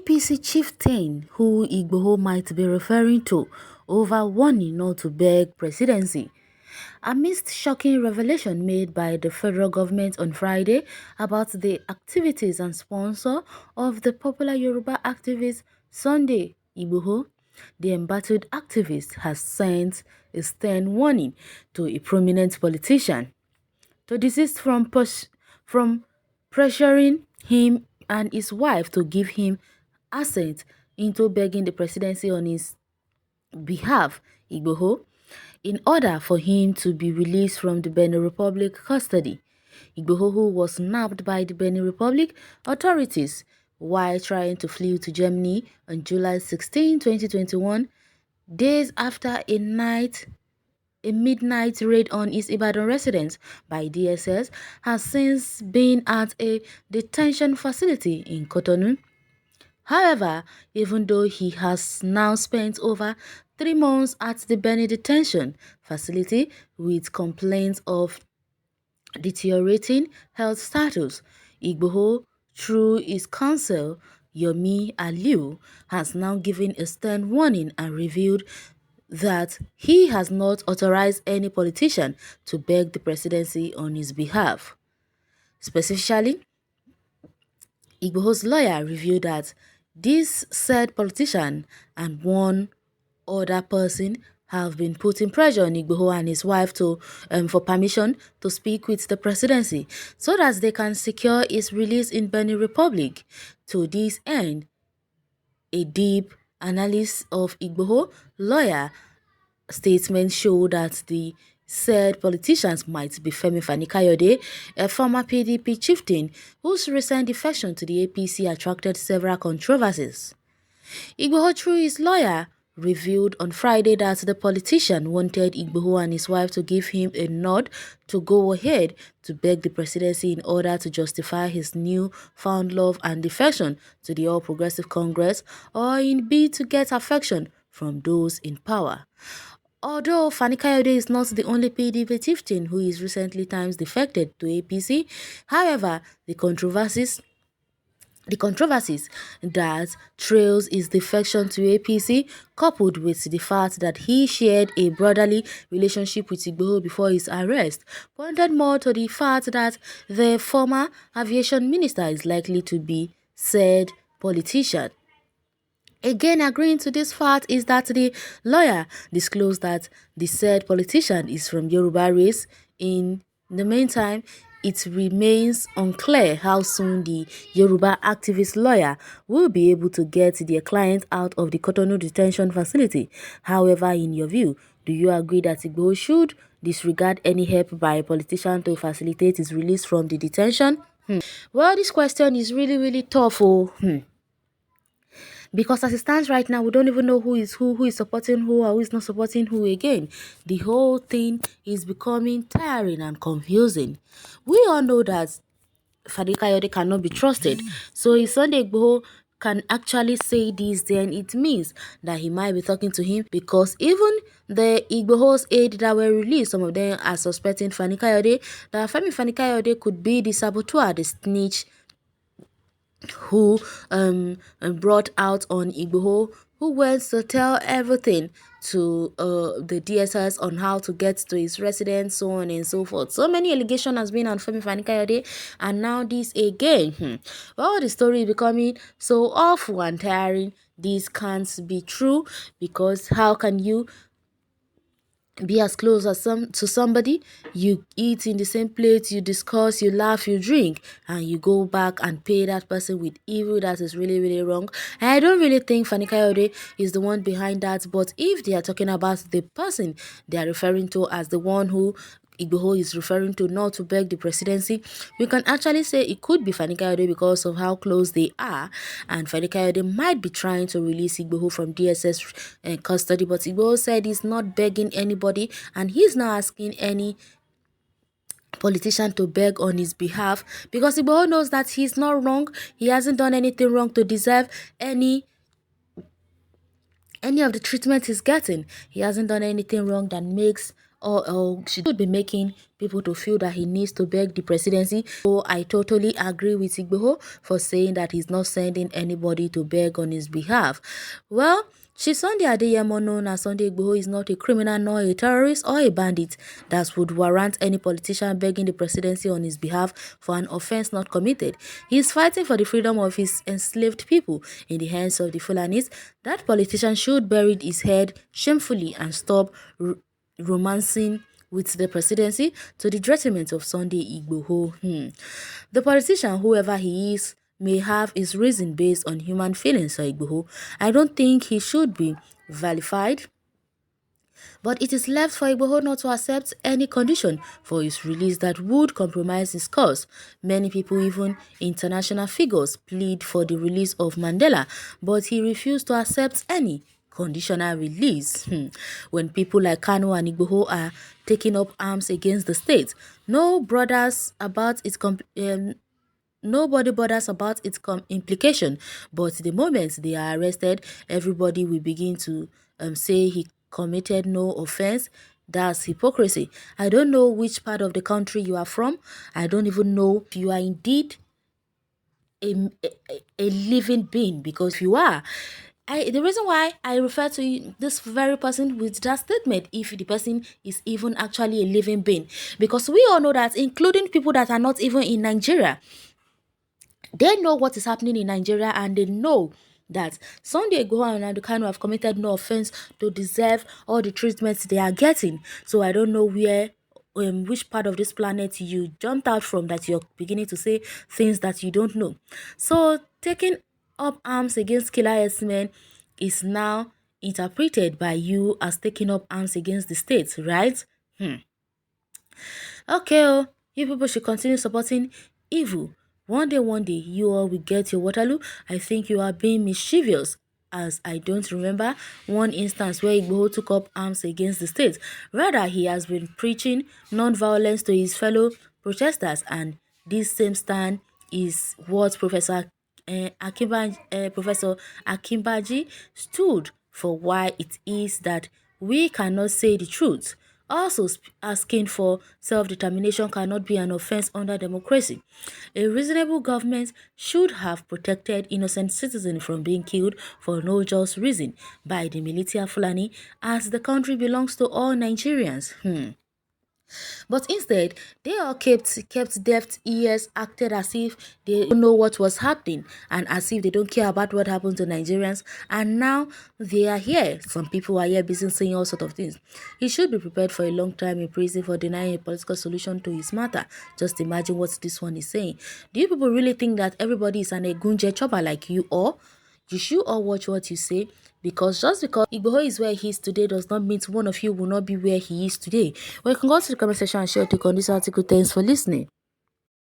APC chieftain who Igboho might be referring to over warning not to beg presidency. Amidst shocking revelation made by the federal government on Friday about the activities and sponsor of the popular Yoruba activist Sunday Igboho, the embattled activist has sent a stern warning to a prominent politician to desist from pressuring him and his wife to give him assent into begging the presidency on his behalf, Igboho, in order for him to be released from the Benin Republic custody. Igboho, who was nabbed by the Benin Republic authorities while trying to flee to Germany on July 16, 2021, days after a midnight raid on his Ibadan residence by DSS, has since been at a detention facility in Cotonou. However, even though he has now spent over 3 months at the Benin detention facility with complaints of deteriorating health status, Igboho, through his counsel, Yomi Alu, has now given a stern warning and revealed that he has not authorized any politician to beg the presidency on his behalf. Specifically, Igboho's lawyer revealed that this said politician and one other person have been putting pressure on Igboho and his wife for permission to speak with the presidency so that they can secure his release in Benin Republic. To this end, a deep analysis of Igboho lawyer statements show that the said politicians might be Femi Fani-Kayode, a former PDP chieftain whose recent defection to the APC attracted several controversies. Igboho, through his lawyer, revealed on Friday that the politician wanted Igboho and his wife to give him a nod to go ahead to beg the presidency in order to justify his new-found love and defection to the All Progressive Congress, or in bid to get affection from those in power. Although Fani-Kayode is not the only PDP chieftain who is recently times defected to APC, however, the controversies that trails his defection to APC, coupled with the fact that he shared a brotherly relationship with Igboho before his arrest, pointed more to the fact that the former aviation minister is likely to be said politician. Again, agreeing to this fact is that the lawyer disclosed that the said politician is from Yoruba race. In the meantime, it remains unclear how soon the Yoruba activist lawyer will be able to get their client out of the Cotonou detention facility. However, in your view, do you agree that Igbo should disregard any help by a politician to facilitate his release from the detention? Well, this question is really tough. Because as it stands right now, we don't even know who is supporting who or who is not supporting who again. The whole thing is becoming tiring and confusing. We all know that Fani-Kayode cannot be trusted. So if Sunday Igboho can actually say this, then it means that he might be talking to him, because even the Igboho's aid that were released, some of them are suspecting Fani-Kayode, that Femi Fani-Kayode could be the saboteur, the snitch, who brought out on Igboho, who went to tell everything to the DSS on how to get to his residence, so on and so forth. So many allegations has been on Femi Fani-Kayode, and now this again. Well, the story is becoming so awful and tiring. This can't be true, because how can you be as close as to somebody, you eat in the same plate, you discuss, you laugh, you drink, and you go back and pay that person with evil? That is really wrong. And I don't really think Fani-Kayode is the one behind that, but if they are talking about the person they are referring to as the one who Igboho is referring to not to beg the presidency, we can actually say it could be Fani-Kayode because of how close they are, and Fani-Kayode might be trying to release Igboho from DSS custody, but Igboho said he's not begging anybody, and he's not asking any politician to beg on his behalf, because Igboho knows that he's not wrong. He hasn't done anything wrong to deserve any of the treatment he's getting. He hasn't done anything wrong that makes or should be making people to feel that he needs to beg the presidency. So I totally agree with Igboho for saying that he's not sending anybody to beg on his behalf. Well, Chief Sunday Adeyemo, known as Sunday Igboho, is not a criminal nor a terrorist or a bandit that would warrant any politician begging the presidency on his behalf for an offense not committed. He is fighting for the freedom of his enslaved people in the hands of the Fulanis. That politician should bury his head shamefully and stop romancing with the presidency to the detriment of Sunday Igboho. The politician, whoever he is, may have his reason based on human feelings for Igboho. I don't think he should be vilified, but it is left for Igboho not to accept any condition for his release that would compromise his cause. Many people, even international figures, plead for the release of Mandela, but he refused to accept any conditional release. When people like Kanu and Igboho are taking up arms against the state, nobody bothers about its implication, but the moment they are arrested, everybody will begin to say he committed no offense. That's hypocrisy. I don't know which part of the country you are from. I don't even know if you are indeed a living being, because if you are, the reason why I refer to this very person with that statement, if the person is even actually a living being, because we all know that, including people that are not even in Nigeria, they know what is happening in Nigeria, and they know that Sunday Igboho and Kanu have committed no offense to deserve all the treatments they are getting. So I don't know which part of this planet you jumped out from that you're beginning to say things that you don't know. So taking up arms against killer S-men is now interpreted by you as taking up arms against the state, right? Okay, you people should continue supporting evil. One day, you all will get your Waterloo. I think you are being mischievous, as I don't remember one instance where Igboho took up arms against the state. Rather, he has been preaching non-violence to his fellow protesters, and this same stand is what Professor Akimbaji stood for, why it is that we cannot say the truth. Also, asking for self-determination cannot be an offense under democracy. A reasonable government should have protected innocent citizens from being killed for no just reason by the militia Fulani, as the country belongs to all Nigerians. But instead, they all kept deaf ears, acted as if they don't know what was happening, and as if they don't care about what happened to Nigerians. And now they are here. Some people are here busy saying all sorts of things. He should be prepared for a long time in prison for denying a political solution to his matter. Just imagine what this one is saying. Do you people really think that everybody is an Egunje chopper like you, or you should all watch what you say? Because just because Igboho is where he is today does not mean one of you will not be where he is today. Well, you can go to the comment section and share your take on this article. Thanks for listening.